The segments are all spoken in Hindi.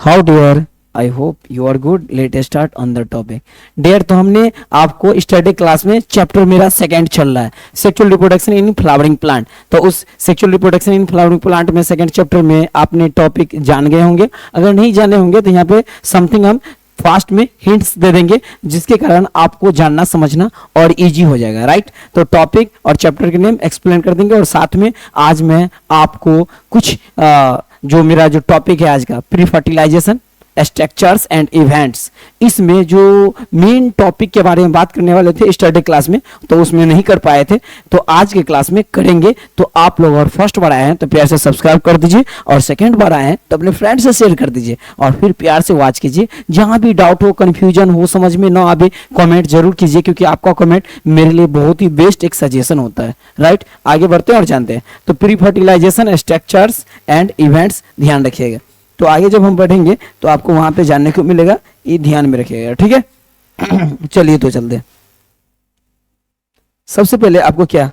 How dear, I hope you are good. Let start on the topic. Dear, तो हमने आपको स्टडी क्लास में चैप्टर मेरा सेकंड चल रहा है, sexual reproduction in flowering plant. तो उस sexual reproduction in flowering plant में सेकंड चैप्टर में आपने टॉपिक जान गए होंगे। अगर नहीं जाने होंगे तो यहाँ पे समथिंग हम फास्ट में हिंट्स दे देंगे, जिसके कारण आपको जानना समझना और इजी हो जाएगा, राइट। तो टॉपिक और चैप्टर के नेम एक्सप्लेन कर देंगे, और साथ में आज मैं आपको कुछ जो मेरा जो टॉपिक है आज का, pre fertilization structures and events, इसमें जो मेन टॉपिक के बारे में बात करने वाले थे स्टडी क्लास में, तो उसमें नहीं कर पाए थे, तो आज के क्लास में करेंगे। तो आप लोग और फर्स्ट बार आए हैं तो प्यार से सब्सक्राइब कर दीजिए, और सेकंड बार आए हैं तो अपने फ्रेंड से शेयर कर दीजिए, और फिर प्यार से वॉच कीजिए। जहां भी डाउट हो, कंफ्यूजन हो, समझ में ना आए, कमेंट जरूर कीजिए, क्योंकि आपका कमेंट मेरे लिए बहुत ही बेस्ट एक सजेशन होता है, राइट। आगे बढ़ते हैं और जानते हैं। तो pre fertilization structures and events, ध्यान रखिएगा। तो आगे जब हम बढ़ेंगे तो आपको वहां पे जानने को मिलेगा, ये ध्यान में रखिएगा, ठीक है। चलिए तो चलते हैं। सबसे पहले आपको क्या,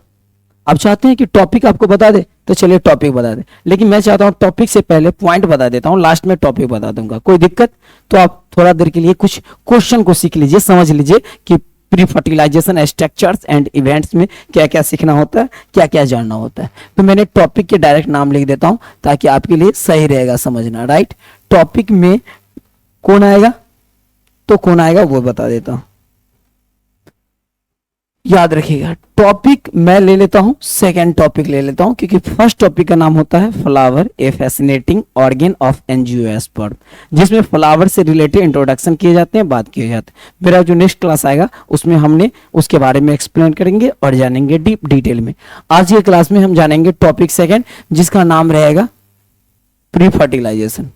आप चाहते हैं कि टॉपिक आपको बता दे, तो चलिए टॉपिक बता दे, लेकिन मैं चाहता हूं टॉपिक से पहले पॉइंट बता देता हूं, लास्ट में टॉपिक बता दूंगा। कोई दिक्कत? तो आप थोड़ा देर के लिए कुछ क्वेश्चन को सीख लीजिए, समझ लीजिए कि pre fertilization structures and events में क्या क्या सीखना होता है, क्या क्या जानना होता है। तो मैंने टॉपिक के डायरेक्ट नाम लिख देता हूं ताकि आपके लिए सही रहेगा समझना, राइट। टॉपिक में कौन आएगा, तो कौन आएगा वो बता देता हूं, याद रखिएगा। टॉपिक मैं ले लेता हूं, सेकंड टॉपिक ले लेता हूं, क्योंकि फर्स्ट टॉपिक का नाम होता है flower, A fascinating organ of angiosperm, जिसमें फ्लावर से रिलेटेड इंट्रोडक्शन किए जाते हैं, बात किए जाते हैं। मेरा जो नेक्स्ट क्लास आएगा उसमें हमने उसके बारे में एक्सप्लेन करेंगे और जानेंगे डीप डिटेल में। आज के क्लास में हम जानेंगे टॉपिक सेकेंड, जिसका नाम रहेगा प्री फर्टिलाइजेशन।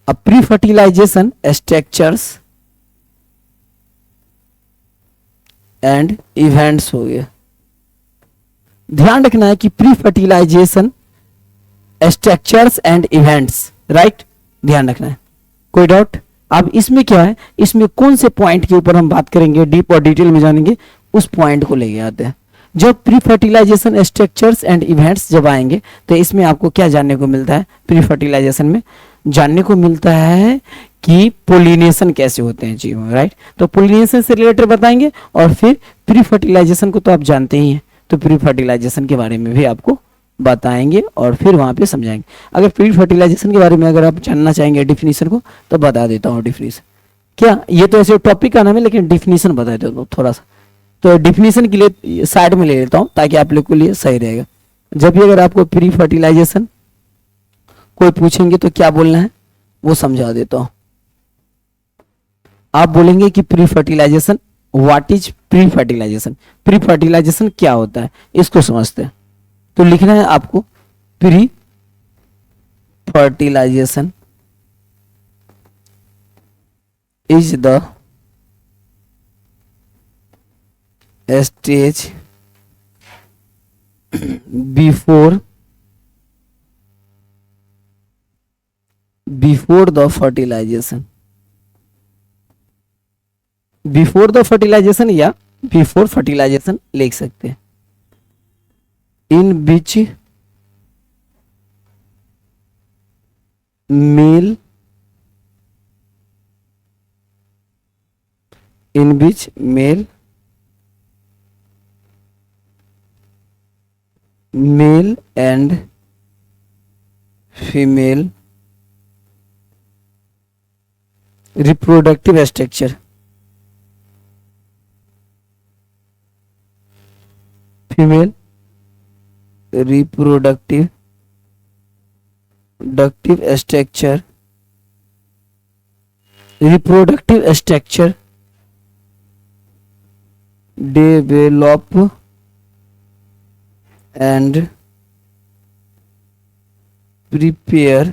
अब pre fertilization structures and events हो गया। ध्यान रखना है कि pre fertilization structures and events, right, ध्यान रखना है। कोई डाउट? अब इसमें क्या है, इसमें कौन से पॉइंट के ऊपर हम बात करेंगे, डीप और डिटेल में जानेंगे, उस पॉइंट को लेके आते हैं। जब pre fertilization structures and events जब आएंगे तो इसमें आपको क्या जानने को मिलता है, प्री फर्टिलाइजेशन में जानने को मिलता है कि पोलिनेशन कैसे होते हैं जीव में, राइट। तो पोलिनेशन से रिलेटेड बताएंगे, और फिर प्री फर्टिलाइजेशन को तो आप जानते ही हैं, तो प्री फर्टिलाइजेशन के बारे में भी आपको बताएंगे और फिर वहां पे समझाएंगे। अगर प्री फर्टिलाइजेशन के बारे में अगर आप जानना चाहेंगे डिफिनीशन को, तो बता देता हूँ डिफिनीशन। क्या ये तो ऐसे टॉपिक का नाम है, लेकिन डिफिनीशन बता देता हूँ थोड़ा सा। तो डिफिनीशन के लिए साइड में ले लेता हूँ ताकि आप लोग के लिए सही रहेगा। जब भी अगर आपको प्री फर्टिलाइजेशन कोई पूछेंगे तो क्या बोलना है वो समझा देता हूं। आप बोलेंगे कि pre fertilization, what is pre fertilization, pre fertilization क्या होता है, इसको समझते हैं। तो लिखना है आपको pre fertilization is the stage before the fertilization, before the fertilization या बिफोर फर्टिलाइजेशन लिख सकते हैं। In which male, in which male and female reproductive structure, female reproductive structure develop and prepare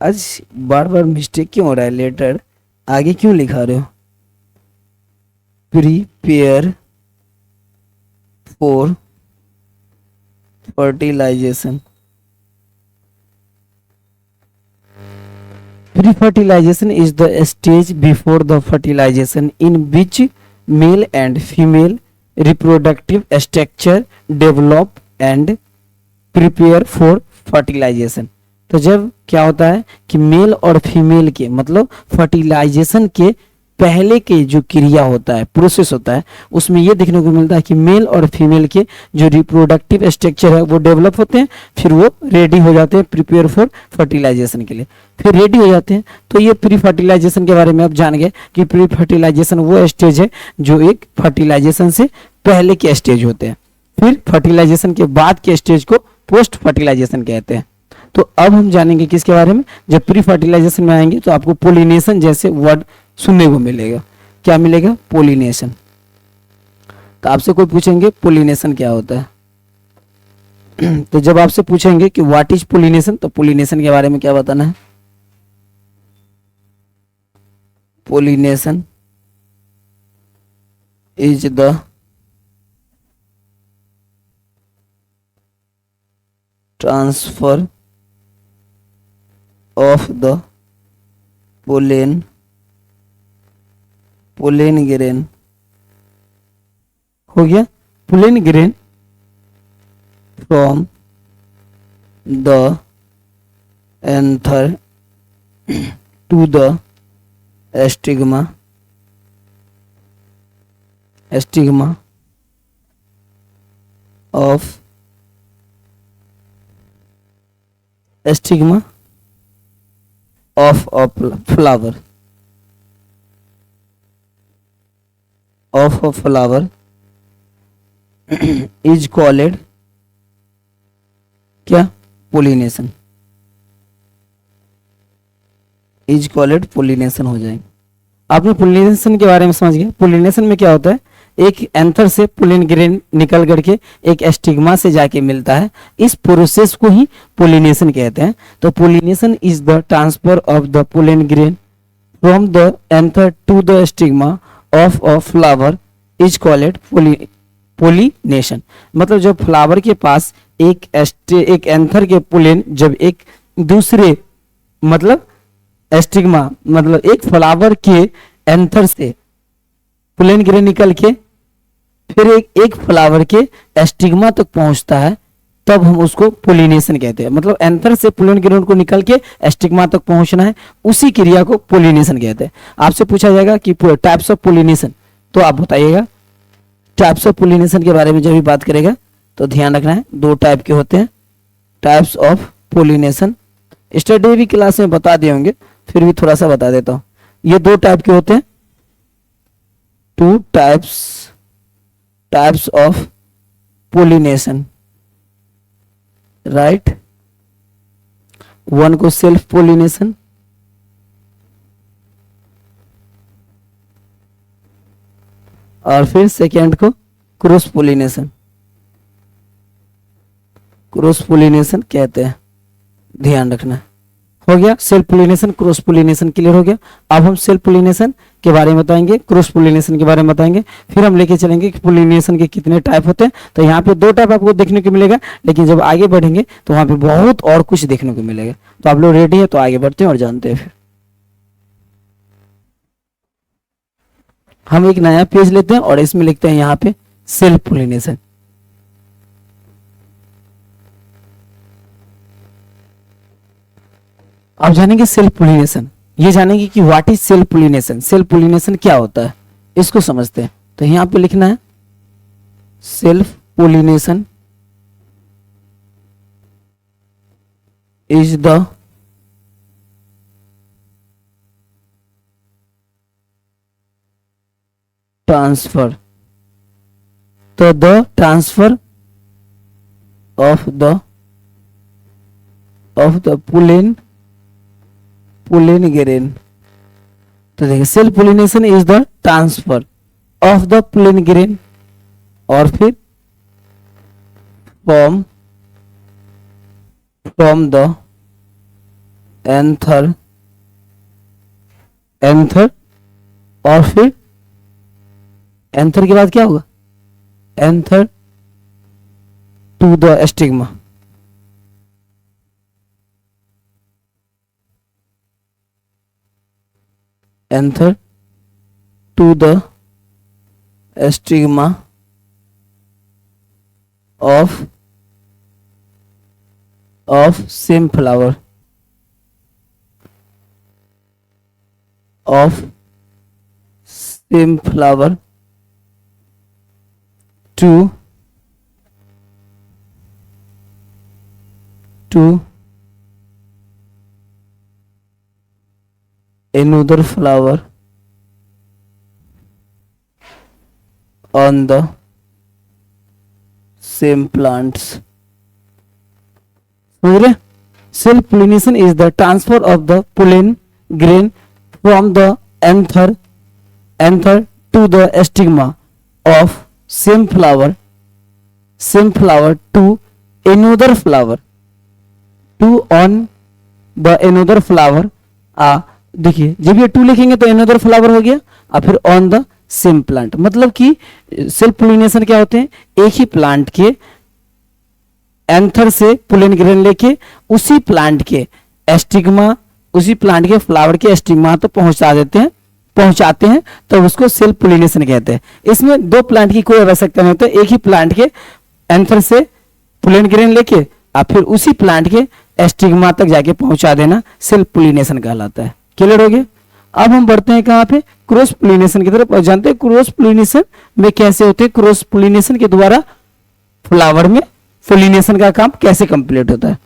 आज बार बार मिस्टेक क्यों हो रहा है, लेटर आगे क्यों लिखा रहे हो, prepare for fertilization. Pre-fertilization is the stage before the fertilization in which male and female reproductive structure develop and prepare for fertilization. तो जब क्या होता है कि मेल और फीमेल के मतलब फर्टिलाइजेशन के पहले के जो क्रिया होता है, प्रोसेस होता है, उसमें ये देखने को मिलता है कि मेल और फीमेल के जो रिप्रोडक्टिव स्ट्रक्चर है वो डेवलप होते हैं, फिर वो रेडी हो जाते हैं प्रिपेयर फॉर फर्टिलाइजेशन के लिए, फिर रेडी हो जाते हैं। तो ये प्री फर्टिलाइजेशन के बारे में आप जान गए कि प्री फर्टिलाइजेशन वो स्टेज है जो एक फर्टिलाइजेशन से पहले के स्टेज होते हैं, फिर फर्टिलाइजेशन के बाद के स्टेज को पोस्ट फर्टिलाइजेशन कहते हैं। तो अब हम जानेंगे किसके बारे में, जब प्री फर्टिलाइजेशन में आएंगे तो आपको पोलिनेशन जैसे वर्ड सुनने को मिलेगा। क्या मिलेगा? पोलिनेशन। तो आपसे कोई पूछेंगे पोलिनेशन क्या होता है तो जब आपसे पूछेंगे कि व्हाट इज पोलिनेशन, तो पोलिनेशन के बारे में क्या बताना है? Pollination is the transfer of the pollen grain. हो गया? Pollen grain from the anther to the stigma of a flower is called क्या? पोलिनेशन। इज कॉल्ड पोलिनेशन हो जाएगा। आपने पोलिनेशन के बारे में समझ गए। पोलिनेशन में क्या होता है, एक एंथर से पोलिन ग्रेन निकल करके एक स्टिग्मा से जाके मिलता है, इस प्रोसेस को ही पोलिनेशन कहते हैं। तो pollination is the transfer of the pollen grain from the anther to the stigma of a flower is called pollination. मतलब जब फ्लावर के पास एक एंथर के पोलिन जब एक दूसरे मतलब स्टिग्मा मतलब एक फ्लावर के एंथर से पोलिन ग्रेन निकल के फिर एक फ्लावर के स्टिग्मा तक पहुंचता है, तब हम उसको पोलिनेशन कहते हैं। मतलब एंथर से पोलिन ग्रेन को निकल के स्टिग्मा तक पहुंचना है, उसी क्रिया को पोलिनेशन कहते हैं। आपसे पूछा जाएगा कि टाइप्स ऑफ पोलिनेशन, तो आप बताइएगा टाइप्स ऑफ पोलिनेशन के बारे में जब भी बात करेगा तो ध्यान रखना है, दो टाइप के होते हैं टाइप्स ऑफ पोलिनेशन। स्टडी भी क्लास में बता दिए होंगे, फिर भी थोड़ा सा बता देता हूं। ये दो टाइप के होते हैं, two types of pollination, right. One को सेल्फ पोलिनेशन और फिर सेकेंड को क्रॉस पोलिनेशन कहते हैं। ध्यान रखना। हो गया self pollination, cross pollination clear हो गया। अब हम सेल्फ पोलिनेशन के बारे में बताएंगे, क्रॉस पोलिनेशन के बारे में बताएंगे, फिर हम लेके चलेंगे कि पोलिनेशन के कितने टाइप होते हैं। तो यहाँ पे दो टाइप आपको देखने को मिलेगा, लेकिन जब आगे बढ़ेंगे तो वहां पे बहुत और कुछ देखने को मिलेगा। तो आप लोग रेडी है तो आगे बढ़ते हैं और जानते हैं। फिर हम एक नया पेज लेते हैं और इसमें लिखते हैं यहाँ पे सेल्फ पोलिनेशन। अब जानेंगे सेल्फ पोलिनेशन, ये जानेंगे कि what is self pollination, self pollination क्या होता है, इसको समझते हैं। तो यहां पे लिखना है self pollination is the transfer, तो the transfer of the pollen grain. तो देखिए self pollination is the transfer of the pollen grain और फिर फ्रॉम द एंथर और फिर एंथर के बाद क्या होगा, anther to the stigma, anther to the stigma of same flower to another flower on the same plants. समझ रहे? Self pollination is the transfer of the pollen grain from the anther to the stigma of same flower to another flower on the another flower. देखिए जब ये टू लिखेंगे तो another flower हो गया और फिर ऑन द सेम प्लांट, मतलब कि सेल्फ पोलिनेशन क्या होते हैं, एक ही प्लांट के एंथर से पोलन ग्रेन लेके उसी प्लांट के एस्टिग्मा, उसी प्लांट के फ्लावर के एस्टिग्मा तो पहुंचाते हैं तो उसको सेल्फ पोलिनेशन कहते हैं। इसमें दो प्लांट की कोई आवश्यकता नहीं होती, एक ही प्लांट के एंथर से पोलन ग्रेन लेके और फिर उसी प्लांट के एस्टिग्मा तक जाके पहुंचा देना सेल्फ पोलिनेशन कहलाता है। क्लियर हो गया? अब हम बढ़ते हैं कहां पे, क्रॉस पोलिनेशन की तरफ। और जानते हैं क्रॉस पोलिनेशन में कैसे होते हैं, क्रॉस पोलिनेशन के द्वारा फ्लावर में पोलिनेशन का काम कैसे कंप्लीट होता है।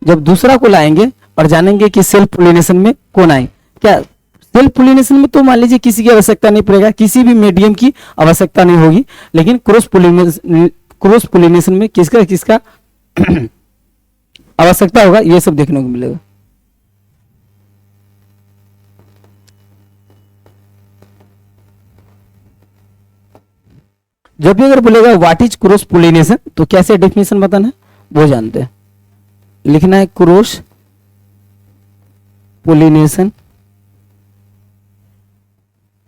जब दूसरा को लाएंगे और जानेंगे कि सेल्फ पोलिनेशन में कौन आए, क्या सेल्फ पोलिनेशन में तो मान लीजिए किसी की आवश्यकता नहीं पड़ेगा, किसी भी मीडियम की आवश्यकता नहीं होगी, लेकिन क्रॉस पोलिनेशन में किसका आवश्यकता होगा, ये सब देखने को मिलेगा। जब भी अगर बोलेगा व्हाट इज क्रॉस पोलिनेशन तो कैसे डेफिनेशन बताना है वो जानते हैं। लिखना है cross pollination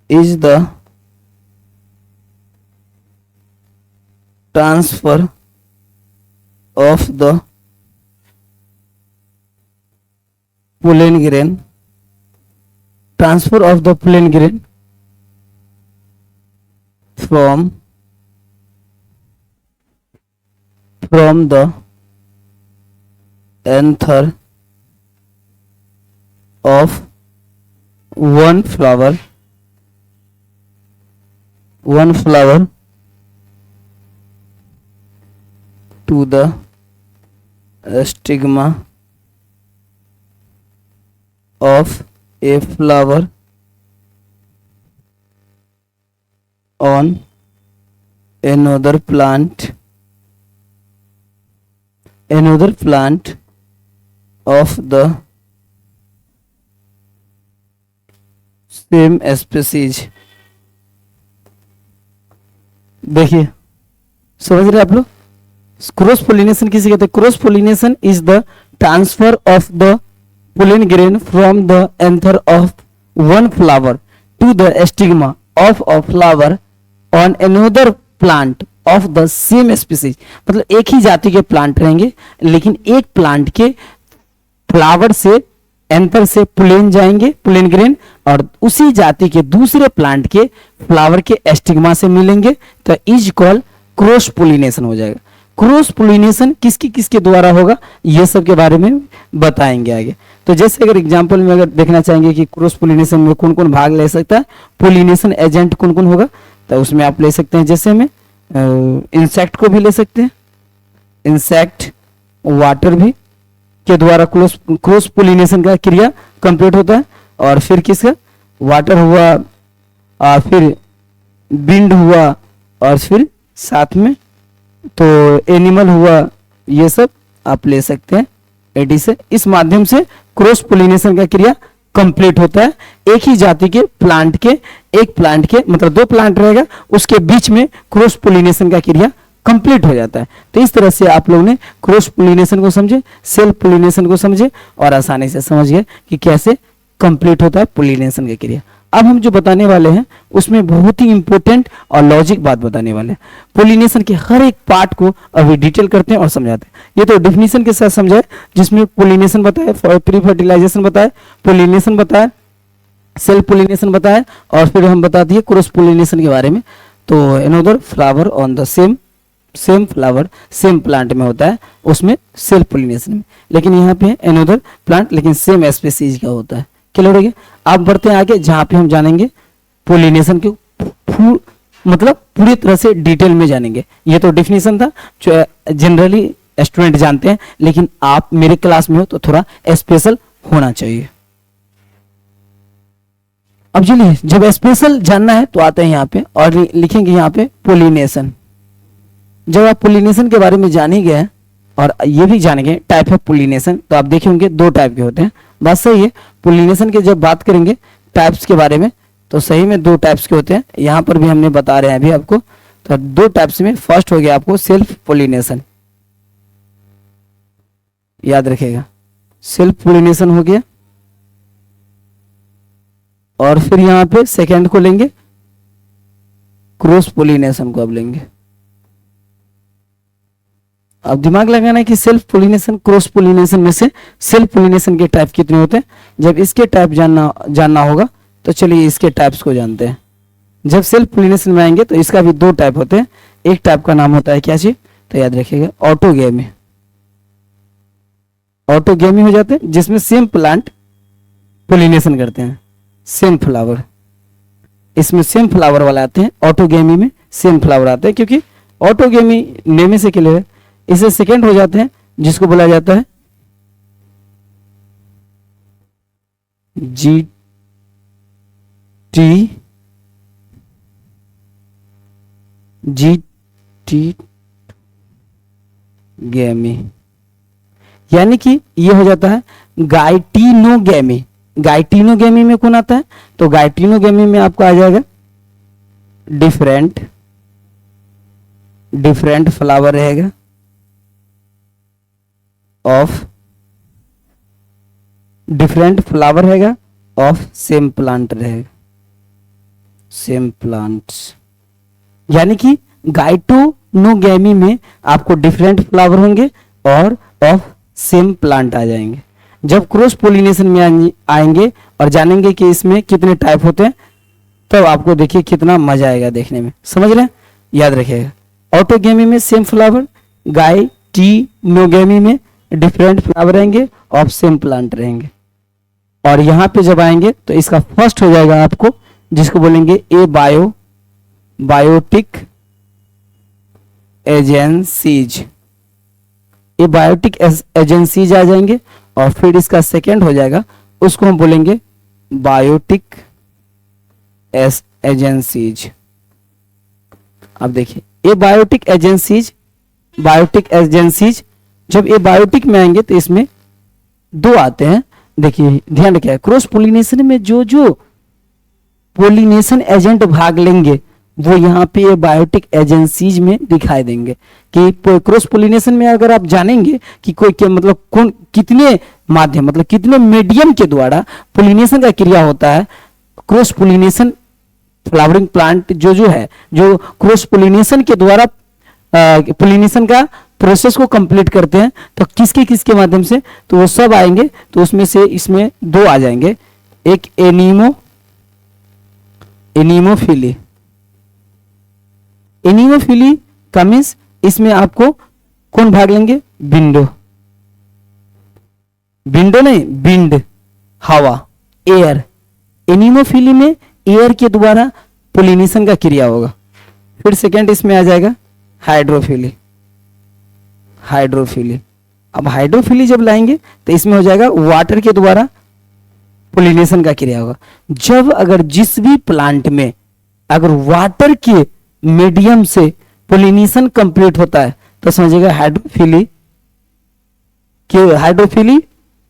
is the transfer of the pollen grain from the anther of one flower to the stigma of a flower on another plant of the same species। देखिए समझ रहे आप लोग, क्रॉस पोलिनेशन किसे कहते हैं, cross pollination is the transfer of the pollen grain from the anther of one flower to the stigma of a flower on another plant of the same species। मतलब एक ही जाति के प्लांट रहेंगे लेकिन एक प्लांट के फ्लावर से एंथर से पोलन जाएंगे, पोलन ग्रेन, और उसी जाति के दूसरे प्लांट के फ्लावर के एस्टिग्मा से मिलेंगे तो इज कॉल्ड क्रॉस पोलिनेशन हो जाएगा। क्रॉस पोलिनेशन किसके द्वारा होगा ये सब के बारे में बताएंगे आगे। तो जैसे अगर एग्जांपल में अगर देखना चाहेंगे कि क्रॉस पोलिनेशन में कौन कौन भाग ले सकता है, पोलिनेशन एजेंट कौन कौन होगा, तो उसमें आप ले सकते हैं जैसे में इंसेक्ट को भी ले सकते हैं, इंसेक्ट, वाटर भी के द्वारा क्रॉस पोलिनेशन का क्रिया कंप्लीट होता है। और फिर किसका, वाटर हुआ और फिर विंड हुआ और फिर साथ में तो एनिमल हुआ, ये सब आप ले सकते हैं एडी से। इस माध्यम से क्रॉस पोलिनेशन का क्रिया कंप्लीट होता है। एक ही जाति के प्लांट के, एक प्लांट के मतलब दो प्लांट रहेगा उसके बीच में क्रॉस पोलिनेशन का क्रिया कंप्लीट हो जाता है। तो इस तरह से आप लोगों ने क्रॉस पोलिनेशन को समझे, सेल्फ पोलिनेशन को समझे और आसानी से समझ गए कि कैसे कंप्लीट होता है पोलिनेशन का क्रिया। अब हम जो बताने वाले हैं उसमें बहुत ही इंपॉर्टेंट और लॉजिक बात बताने वाले हैं। पोलिनेशन के हर एक पार्ट को अभी डिटेल करते हैं और समझाते हैं। ये तो डेफिनेशन के साथ समझाए जिसमें पोलिनेशन बताए, प्री फर्टिलाइजेशन बताए, पोलिनेशन बताए, सेल्फ पोलिनेशन बताया, और फिर हम बता दिए क्रॉस पोलिनेशन के बारे में। तो another flower on the same flower same plant में होता है, उसमें सेल्फ पोलिनेशन में। लेकिन यहाँ पे अनदर प्लांट लेकिन सेम स्पीसीज का होता है। क्लियर हो गया? आप बढ़ते हैं आगे, जहाँ पे हम जानेंगे पोलिनेशन के मतलब पूरी तरह से डिटेल में जानेंगे। ये तो डेफिनेशन था जो जनरली स्टूडेंट जानते हैं, लेकिन आप मेरे क्लास में हो तो थोड़ा स्पेशल होना चाहिए। अब चलिए, जब स्पेशल जानना है तो आते हैं यहाँ पे और लिखेंगे यहाँ पे पोलिनेशन। जब आप पोलिनेशन के बारे में जान ही गए और ये भी जानेंगे टाइप ऑफ पोलिनेशन, तो आप देखे होंगे दो टाइप के होते हैं। बात सही है। पोलिनेशन के जब बात करेंगे टाइप्स के बारे में, तो सही में दो टाइप्स के होते हैं। यहाँ पर भी हमने बता रहे हैं अभी आपको। तो दो टाइप्स में फर्स्ट हो गया आपको सेल्फ पोलिनेशन, याद रखिएगा, सेल्फ पोलिनेशन हो गया। और फिर यहाँ पे सेकेंड को लेंगे क्रॉस पोलिनेशन को अब लेंगे। अब दिमाग लगाना है कि सेल्फ पोलिनेशन क्रॉस पोलिनेशन में से सेल्फ पोलिनेशन के टाइप कितने होते हैं। जब इसके टाइप जानना होगा तो चलिए इसके टाइप्स को जानते हैं। जब सेल्फ पोलिनेशन में आएंगे तो इसका भी दो टाइप होते हैं। एक टाइप का नाम होता है क्या चीज, तो याद रखिएगा ऑटोगेमी। ऑटोगेमी हो जाते हैं जिसमें सेम प्लांट पोलिनेशन करते हैं, सेम फ्लावर। इसमें सेम फ्लावर वाले आते हैं, ऑटोगेमी में सेम फ्लावर आते हैं, क्योंकि ऑटोगेमी नेम से क्लियर है। इसे सेकेंड हो जाते हैं जिसको बोला जाता है जी टी गैमी, यानी कि ये हो जाता है गाइटिनोगेमी। गाइटिनोगेमी में कौन आता है, तो गाइटिनोगेमी में आपको आ जाएगा डिफरेंट फ्लावर रहेगा ऑफ सेम प्लांट रहेगा, सेम प्लांट्स। यानी कि गाइटिनोगेमी में आपको डिफरेंट फ्लावर होंगे और ऑफ सेम प्लांट आ जाएंगे। जब क्रॉस पोलिनेशन में आएंगे और जानेंगे कि इसमें कितने टाइप होते हैं, तब तो आपको देखिए कितना मजा आएगा देखने में। समझ रहे हैं? याद रखिएगा, ऑटोगेमी में सेम फ्लावर, गाइटिनोगेमी में डिफरेंट फ्लावर रहेंगे, ऑफ सेम प्लांट रहेंगे। और यहां पे जब आएंगे तो इसका फर्स्ट हो जाएगा आपको, जिसको बोलेंगे ए बायोटिक एजेंसीज। ये बायोटिक एजेंसीज आ जाएंगे। और फिर इसका सेकेंड हो जाएगा, उसको हम बोलेंगे बायोटिक एजेंसीज। अब देखिए ये बायोटिक एजेंसीज जब ये बायोटिक में आएंगे तो इसमें दो आते हैं। देखिए ध्यान रखिए, क्रॉस पोलिनेशन में जो पोलिनेशन एजेंट भाग लेंगे वो यहाँ पे ये बायोटिक एजेंसीज में दिखाई देंगे। कि क्रॉस पोलिनेशन में अगर आप जानेंगे कि कोई मतलब कौन कितने माध्यम मतलब कितने मीडियम के द्वारा पोलिनेशन का क्रिया होता है, क्रॉस पोलिनेशन फ्लावरिंग प्लांट जो है जो क्रॉस पोलिनेशन के द्वारा पोलिनेशन का प्रोसेस को कंप्लीट करते हैं, तो किसके माध्यम से, तो वो सब आएंगे। तो उसमें से इसमें दो आ जाएंगे, एक एनीमोफिली का मीन्स इसमें आपको कौन भाग लेंगे, विंडो नहीं, विंड हवा, एयर। एनीमोफिली में एयर के द्वारा पोलिनेशन का क्रिया होगा। फिर सेकेंड इसमें आ जाएगा हाइड्रोफिली। अब हाइड्रोफिली जब लाएंगे तो इसमें हो जाएगा वाटर के द्वारा पोलिनेशन का क्रिया होगा। जब अगर जिस भी प्लांट में अगर वाटर के मीडियम से पोलिनेशन कंप्लीट होता है तो समझिएगा हाइड्रोफिली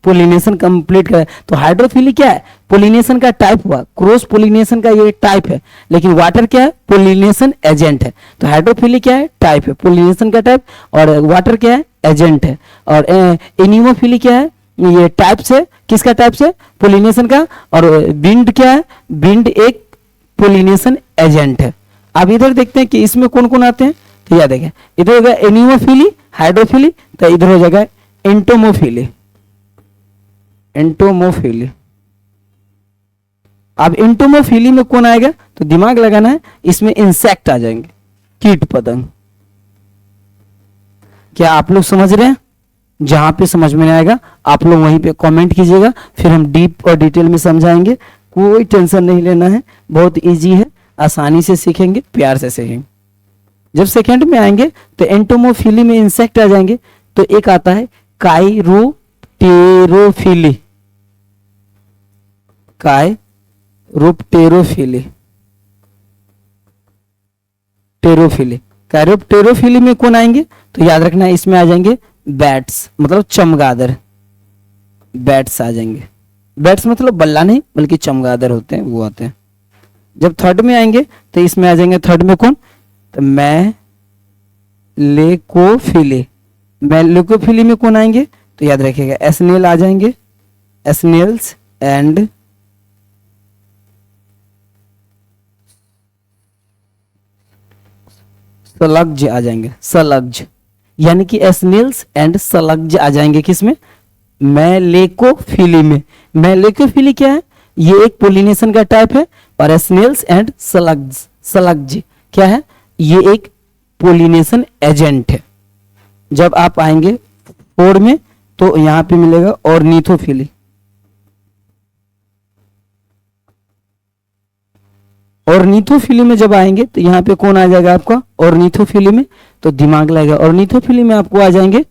पोलिनेशन कंप्लीट करे। तो हाइड्रोफिली क्या है, पोलिनेशन का टाइप हुआ, क्रॉस पोलिनेशन का ये टाइप है, लेकिन वाटर क्या है, पोलिनेशन एजेंट है। तो हाइड्रोफिली क्या है, टाइप है, पोलिनेशन का टाइप, और वाटर क्या है, एजेंट है। और एनीमोफिली क्या है, ये टाइप से, किसका टाइप से, पोलिनेशन का। और विंड क्या है, विंड एक पोलिनेशन एजेंट है। अब इधर देखते हैं कि इसमें कौन कौन आते हैं। तो यह देखें, इधर होगा एनीमोफिली, हाइड्रोफिली, तो इधर हो जाएगा एंटोमोफिली। अब एंटोमोफिली में कौन आएगा, तो दिमाग लगाना है, इसमें इंसेक्ट आ जाएंगे, कीट पतंग। क्या आप लोग समझ रहे हैं? जहां पे समझ में नहीं आएगा आप लोग वहीं पे कमेंट कीजिएगा, फिर हम डीप और डिटेल में समझाएंगे। कोई टेंशन नहीं लेना है, बहुत इजी है, आसानी से सीखेंगे, प्यार से सीखेंगे। जब सेकंड में आएंगे तो एंटोमोफिली में इंसेक्ट आ जाएंगे, तो एक आता है काइरोप्टेरोफिली, काइरोप्टेरोफिली, टेरोफिली। काइरोप्टेरोफिली में कौन आएंगे, तो याद रखना है इसमें आ जाएंगे बैट्स, मतलब चमगादड़, बैट्स आ जाएंगे। बैट्स मतलब बल्ला नहीं बल्कि चमगादड़ होते हैं, वो आते हैं। जब थर्ड में आएंगे तो इसमें आ जाएंगे, थर्ड में कौन, तो मैलेकोफिली। मैलेकोफिली में कौन आएंगे, तो याद रखिएगा एस्नेल आ जाएंगे, एस्नेल्स एंड स्लग्ज आ जाएंगे, स्लग्ज, यानी कि एस्नेल्स एंड स्लग्ज आ जाएंगे किसमें, मैलेकोफिली में। मैलेकोफिली क्या है, ये एक पोलिनेशन का टाइप है, और एस्नेल्स एंड स्लग्ज, स्लग्ज क्या है, ये एक पोलिनेशन एजेंट है। जब आप आएंगे फोर में तो यहां पे मिलेगा ऑर्निथोफिली, ऑर्निथोफिली में जब आएंगे तो यहां पे कौन आ जाएगा आपका, ऑर्निथोफिली में, तो दिमाग लगेगा, ऑर्निथोफिली में आपको आ जाएंगे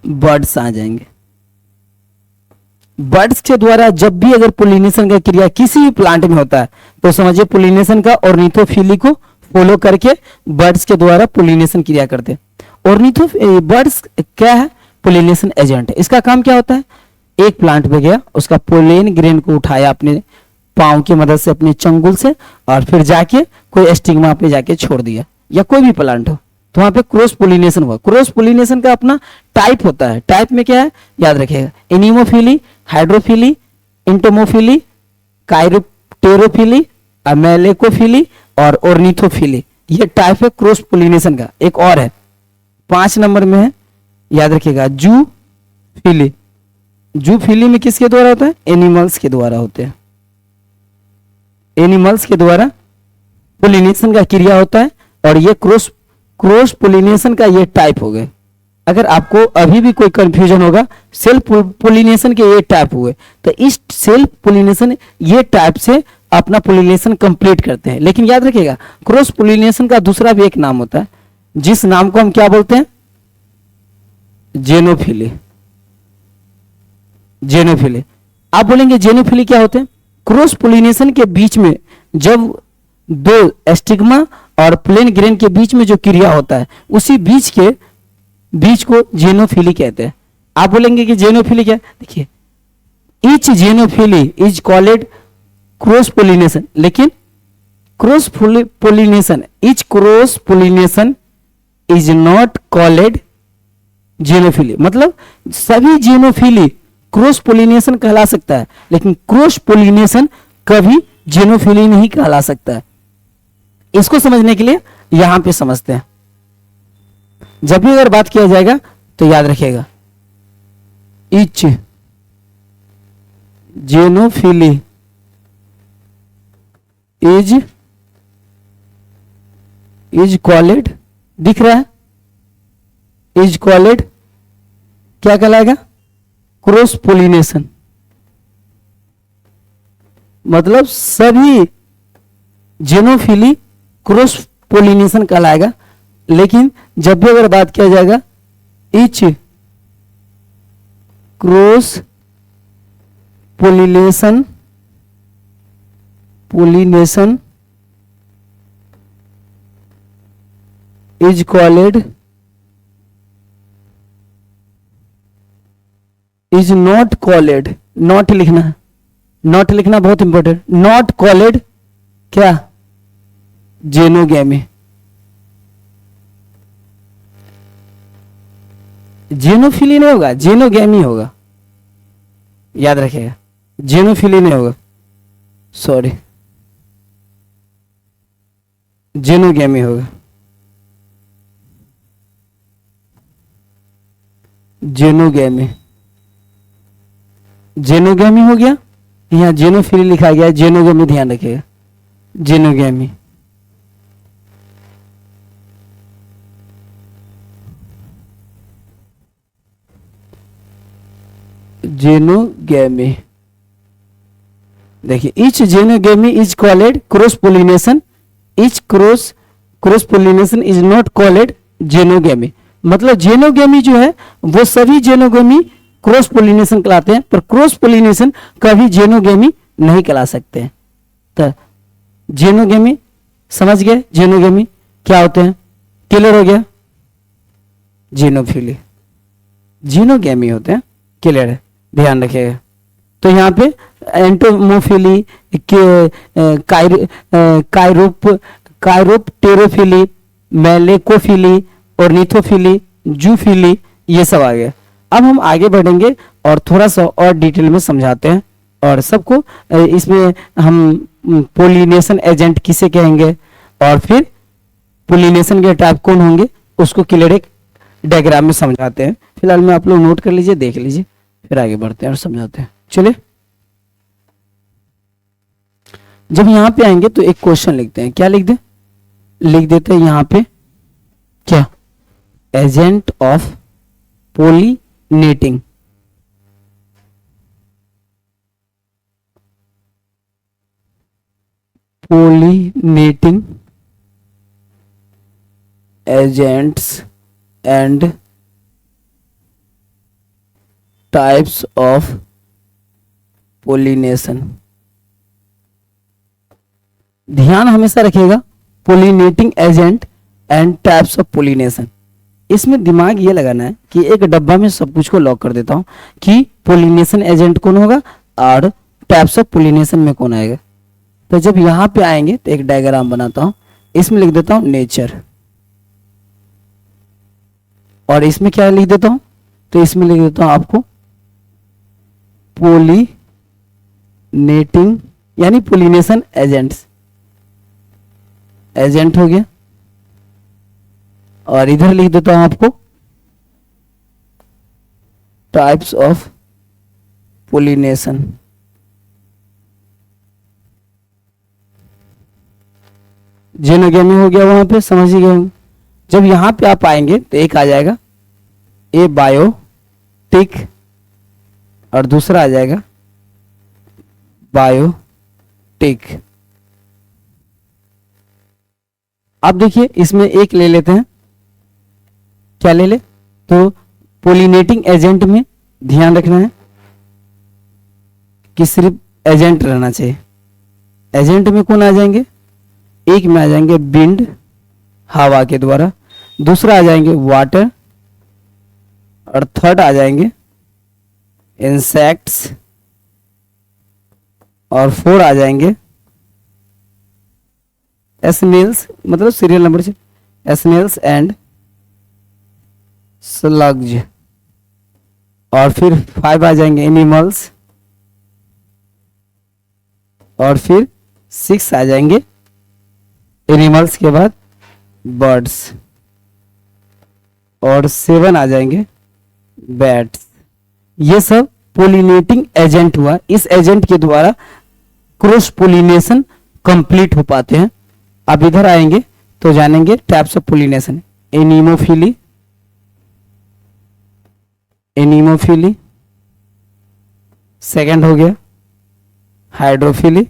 बर्ड्स आ जाएंगे। बर्ड्स के द्वारा जब भी अगर पोलिनेशन का क्रिया किसी भी प्लांट में होता है तो समझिए पोलिनेशन का ऑर्निथोफिली को फॉलो करके बर्ड्स के द्वारा पोलिनेशन क्रिया करते हैं। ऑर्निथो बर्ड्स क्या है, पोलिनेशन एजेंट है। इसका काम क्या होता है, एक प्लांट पे गया, उसका पोलेन ग्रेन को उठाया अपने पांव की मदद से, अपने चंगुल से, और फिर जाके कोई स्टिग्मा पे जाके छोड़ दिया, या कोई भी प्लांट हो तो वहां पे क्रॉस पोलिनेशन हुआ। क्रॉस पोलिनेशन का अपना टाइप होता है, टाइप में क्या है याद रखिएगा, एनीमोफिली, हाइड्रोफिली, इंटोमोफिली, काइरोप्टेरोफिली, मैलेकोफिली और ऑर्निथोफिली, ये टाइप है क्रॉस पोलिनेशन का। एक और है 5 नंबर में है, याद रखिएगा जूफिली। जूफिली में किसके द्वारा होता है, एनिमल्स के द्वारा होते हैं, एनिमल्स के द्वारा पोलिनेशन का क्रिया होता है, और ये क्रॉस पोलिनेशन का ये टाइप हो गए। अगर आपको अभी भी कोई कंफ्यूजन होगा, सेल्फ पोलिनेशन के ये टाइप हुए, तो इस सेल्फ पोलिनेशन ये टाइप से अपना पोलिनेशन कंप्लीट करते हैं। लेकिन याद रखिएगा क्रॉस पोलिनेशन का दूसरा भी एक नाम होता है, जिस नाम को हम क्या बोलते हैं, जेनोफिली। जेनोफिली, आप बोलेंगे जेनोफिली क्या होते हैं, क्रॉस पोलिनेशन के बीच में जब दो स्टिग्मा और प्लेन ग्रेन के बीच में जो क्रिया होता है, उसी बीच को जेनोफिली कहते हैं। आप बोलेंगे कि जेनोफिली क्या, देखिए each xenophily is called cross pollination, लेकिन cross pollination, each cross pollination is not called xenophily. मतलब सभी जेनोफिली क्रॉस पोलिनेशन कहला सकता है, लेकिन क्रॉस पोलिनेशन कभी जेनोफिली नहीं कहला सकता है। इसको समझने के लिए यहां पे समझते हैं। जब भी अगर बात किया जाएगा तो याद रखिएगा ईच जेनोफिली इज कॉल्ड, दिख रहा है, इज कॉल्ड क्या कहलाएगा, क्रॉस पोलिनेशन। मतलब सभी जेनोफिली क्रॉस पोलिनेशन कहलाएगा, लेकिन जब भी अगर बात किया जाएगा each cross pollination is called, is not called, not लिखना है, नॉट लिखना बहुत इंपॉर्टेंट, नॉट कॉल्ड क्या, जेनोगेमी। जेनोफिली नहीं होगा, जेनोगेमी होगा, याद रखिएगा, जेनोफिली नहीं होगा, सॉरी, जेनोगेमी होगा, जेनोगेमी। जेनोगेमी हो गया, यहाँ जेनोफिली लिखा गया है, जेनोगेमी ध्यान रखिएगा, जेनोगेमी। जेनोगेमी देखिए, each xenogamy is called cross pollination, each cross pollination is not called xenogamy. मतलब जेनोगेमी जो है वो सभी जेनोगेमी क्रॉस पोलिनेशन कहलाते हैं, पर क्रॉस पोलिनेशन कभी जेनोगेमी नहीं कहला सकते हैं। तो जेनोगेमी समझ गए, जेनोगेमी क्या होते हैं, क्लियर हो गया। जेनोफिली जेनोगेमी होते हैं, क्लियर है, ध्यान रखिएगा। तो यहाँ पे एंटोमोफिली, कायरोप्टेरोफिली, मेलेकोफिली, ऑर्निथोफिली, जूफिली, ये सब आ गया। अब हम आगे बढ़ेंगे और थोड़ा सा और डिटेल में समझाते हैं और सबको इसमें हम पोलिनेशन एजेंट किसे कहेंगे और फिर पोलिनेशन के टाइप कौन होंगे उसको क्लियर एक डायग्राम में समझाते हैं। फिलहाल में आप लोग नोट कर लीजिए, देख लीजिए, फिर आगे बढ़ते हैं और समझाते हैं। चलिए, जब यहां पे आएंगे तो एक क्वेश्चन लिखते हैं, क्या लिख देते हैं यहां पे, क्या, agent of pollinating. Pollinating agents and types of pollination. ध्यान हमेशा रखिएगा, pollinating agent and types of pollination. इसमें दिमाग ये लगाना है कि एक डब्बा में सब कुछ को लॉक कर देता हूं कि पोलिनेशन एजेंट कौन होगा और टाइप्स ऑफ पोलिनेशन में कौन आएगा। तो जब यहां पे आएंगे तो एक डायग्राम बनाता हूं, इसमें लिख देता हूं नेचर, और इसमें क्या लिख देता हूं, तो इसमें लिख देता हूं आपको पोलिनेटिंग यानी पोलिनेशन एजेंट्स, एजेंट हो गया। और इधर लिख देता हूं आपको टाइप्स ऑफ पोलिनेशन। जेनोगेमी हो गया, वहां पे समझ ही गए होंगे। जब यहां पे आप आएंगे तो एक आ जाएगा ए बायोटिक और दूसरा आ जाएगा बायोटिक। अब देखिए इसमें एक ले लेते हैं, क्या ले ले, तो पोलिनेटिंग एजेंट में ध्यान रखना है कि सिर्फ एजेंट रहना चाहिए। एजेंट में कौन आ जाएंगे, एक में आ जाएंगे विंड हवा के द्वारा, दूसरा आ जाएंगे वाटर, और थर्ड आ जाएंगे इंसेक्ट्स, और फोर आ जाएंगे एस्नेल्स, मतलब सीरियल नंबर से एस्नेल्स एंड स्लग्स, और फिर फाइव आ जाएंगे एनिमल्स, और फिर सिक्स आ जाएंगे एनिमल्स के बाद बर्ड्स, और सेवन आ जाएंगे बैट्स। ये सब पोलिनेटिंग एजेंट हुआ। इस एजेंट के द्वारा क्रॉस पोलिनेशन कंप्लीट हो पाते हैं। अब इधर आएंगे तो जानेंगे types of pollination. Anemophily, anemophily, second हो गया हाइड्रोफिली,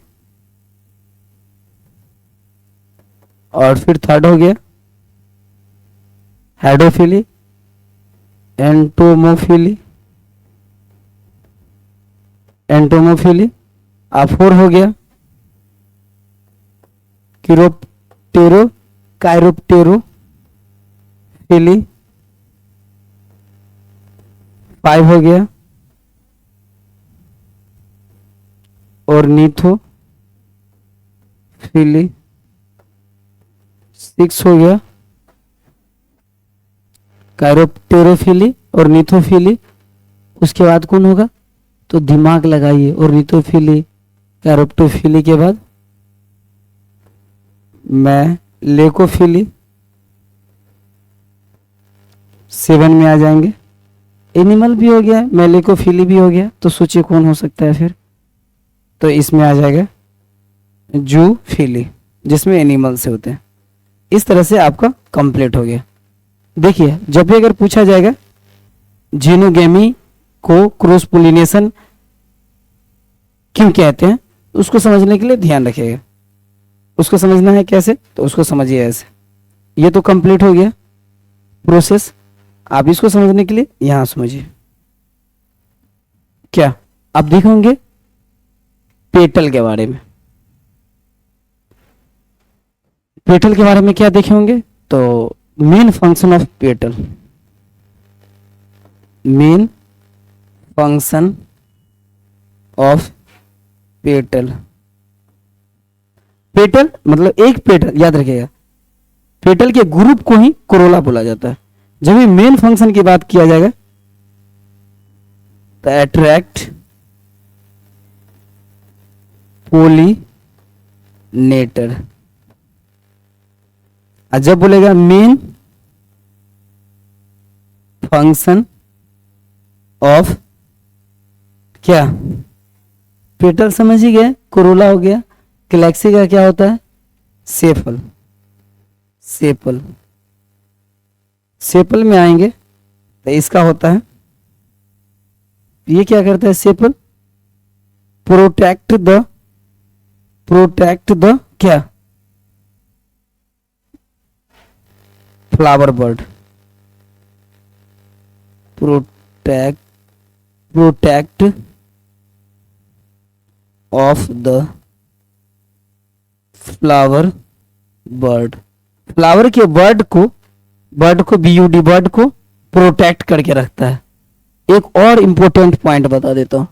और फिर थर्ड हो गया हाइड्रोफिली, एंटोमोफिली, एंटोमोफिली, अब फोर हो गया किरोप्टेरो कायरोप्टेरोफिली, फाइव हो गया ऑर्निथोफिली, सिक्स हो गया कायरोप्टेरोफिली और निथोफिली। उसके बाद कौन होगा, तो दिमाग लगाइए, और निथोफिली कायरोप्टोफिली के बाद मैं लेकोफिली, सेवन में आ जाएंगे एनिमल भी हो गया, मेलिकोफिली भी हो गया, तो सोचिए कौन हो सकता है फिर। तो इसमें आ जाएगा जूफिली, जिसमें एनिमल से होते हैं। इस तरह से आपका कंप्लीट हो गया। देखिए जब भी अगर पूछा जाएगा जीनोगेमी को क्रॉस पोलिनेशन क्यों कहते हैं, उसको समझने के लिए ध्यान रखिएगा। उसको समझना है कैसे, तो उसको समझिए ऐसे। ये तो कंप्लीट हो गया प्रोसेस। आप इसको समझने के लिए यहां समझिए। क्या आप देखोगे पेटल के बारे में, पेटल के बारे में क्या देखे होंगे, तो main function of petal, main function of petal. Petal मतलब एक पेटल, याद रखिएगा पेटल के ग्रुप को ही कोरोला बोला जाता है। जब भी मेन फंक्शन की बात किया जाएगा तो अट्रैक्ट पोलिनेटर, और जब बोलेगा मेन फंक्शन ऑफ क्या, पेटल समझ ही गए, कोरोला हो गया। गैलेक्सी का क्या होता है, सेपल, सेपल, सेपल में आएंगे तो इसका होता है, ये क्या करता है सेपल, प्रोटेक्ट द क्या, flower bird, protect of the flower bird, flower के बर्ड को बीयूडी बर्ड को प्रोटेक्ट करके रखता है। एक और इंपॉर्टेंट पॉइंट बता देता हूं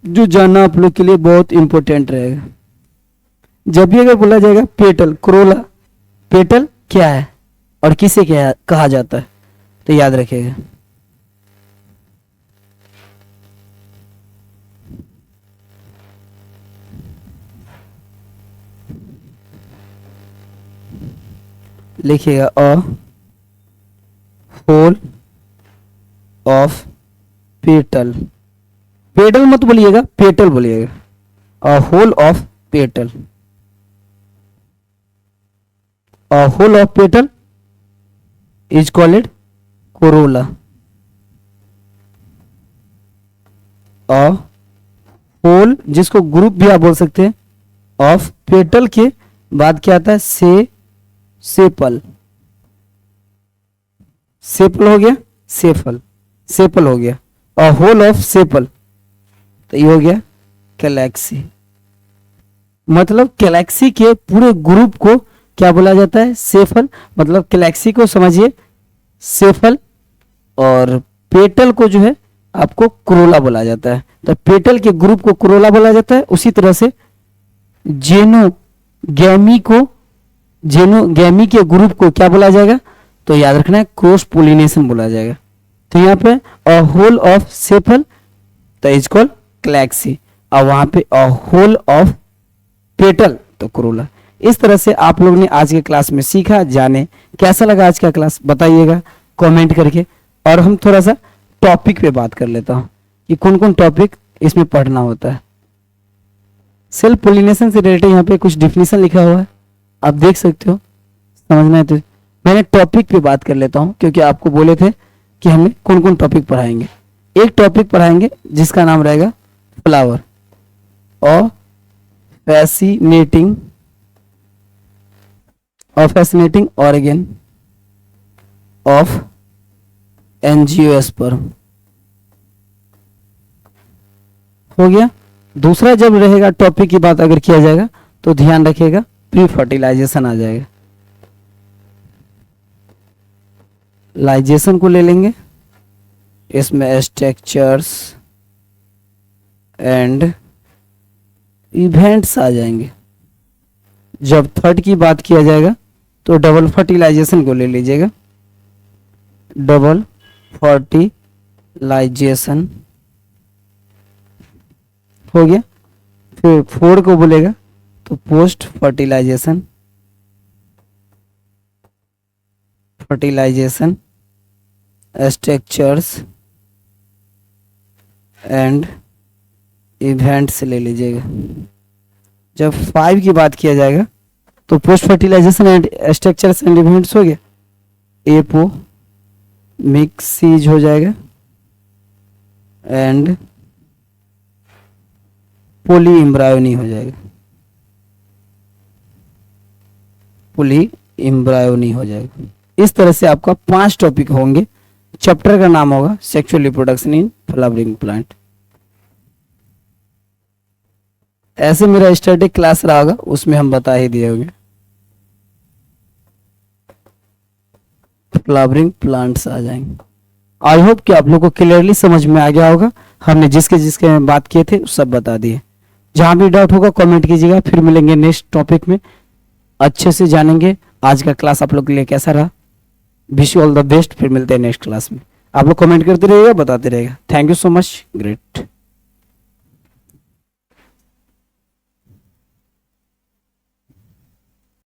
जो जानना आप लोग के लिए बहुत इंपॉर्टेंट रहेगा। जब भी अगर बोला जाएगा पेटल, कोरोला, पेटल क्या है और किसे क्या कहा जाता है, तो याद रखिएगा। लिखिएगा a whorl of petal, petal मत बोलिएगा, पेटल बोलिएगा, a whorl of petal, a whorl of petal is called corolla. A whorl, जिसको ग्रुप भी आप बोल सकते हैं, ऑफ पेटल के बाद क्या आता है, सेपल, सेपल हो गया, सेपल, सेपल हो गया, और होल ऑफ सेपल, तो ये हो गया गैलेक्सी। मतलब गैलेक्सी के पूरे ग्रुप को क्या बोला जाता है, सेफल। मतलब गैलेक्सी को समझिए सेफल, और पेटल को जो है आपको कोरोला बोला जाता है। तो पेटल के ग्रुप को कोरोला बोला जाता है। उसी तरह से जेनोगैमी के ग्रुप को क्या बोला जाएगा, तो याद रखना है क्रॉस पोलिनेशन बोला जाएगा। तो यहाँ पे अ होल ऑफ सेफल तो इज कॉल्ड गैलेक्सी, और वहां पे अ होल ऑफ पेटल तो कोरोला। इस तरह से आप लोग ने आज के क्लास में सीखा, जाने कैसा लगा आज का क्लास, बताइएगा कमेंट करके। और हम थोड़ा सा टॉपिक पे बात कर लेता हूँ कि कौन कौन टॉपिक इसमें पढ़ना होता है। सेल्फ पोलिनेशन से रिलेटेड यहाँ पे कुछ डिफिनेशन लिखा हुआ है, आप देख सकते हो, समझना है तो मैंने टॉपिक पे बात कर लेता हूँ, क्योंकि आपको बोले थे कि हमें कौन कौन टॉपिक पढ़ाएंगे। एक टॉपिक पढ़ाएंगे जिसका नाम रहेगा फ्लावर, और फैसिनेटिंग ऑर्गन ऑफ एंजियोस्पर्म हो गया। दूसरा जब रहेगा टॉपिक की बात अगर किया जाएगा तो ध्यान रखिएगा प्री फर्टिलाइजेशन आ जाएगा। लाइजेशन को ले लेंगे, इसमें स्ट्रक्चर्स एंड इवेंट्स आ जाएंगे। जब थर्ड की बात किया जाएगा तो डबल फर्टिलाइजेशन को ले लीजिएगा, डबल फर्टिलाइजेशन हो गया। फिर फोर को बोलेगा तो post fertilization, structures and events ले लीजिएगा। जब 5 की बात किया जाएगा तो post fertilization and structures and events हो गया, एपो मिक्सीज हो जाएगा एंड पोली एम्ब्रायोनी हो जाएगा, पोली एम्ब्रायोनी हो जाएगा। इस तरह से आपका 5 टॉपिक होंगे। चैप्टर का नाम होगा sexual reproduction in flowering plant. ऐसे मेरा स्टैटिक क्लास रहा होगा, उसमें हम बता ही दिए होंगे। फ्लावरिंग प्लांट्स आ जाएंगे। आई होप कि आप लोग को क्लियरली समझ में आ गया होगा। हमने जिसके जिसके बात किए थे सब बता दिए। जहां भी डाउट होगा कमेंट कीजिएगा। फिर मिलेंगे नेक्स्ट टॉपिक में, अच्छे से जानेंगे आज का क्लास आप लोग के लिए कैसा रहा। Wish you all the best. फिर मिलते हैं नेक्स्ट क्लास में। आप लोग कमेंट करते रहिएगा, बताते रहिएगा। Thank you so much. Great.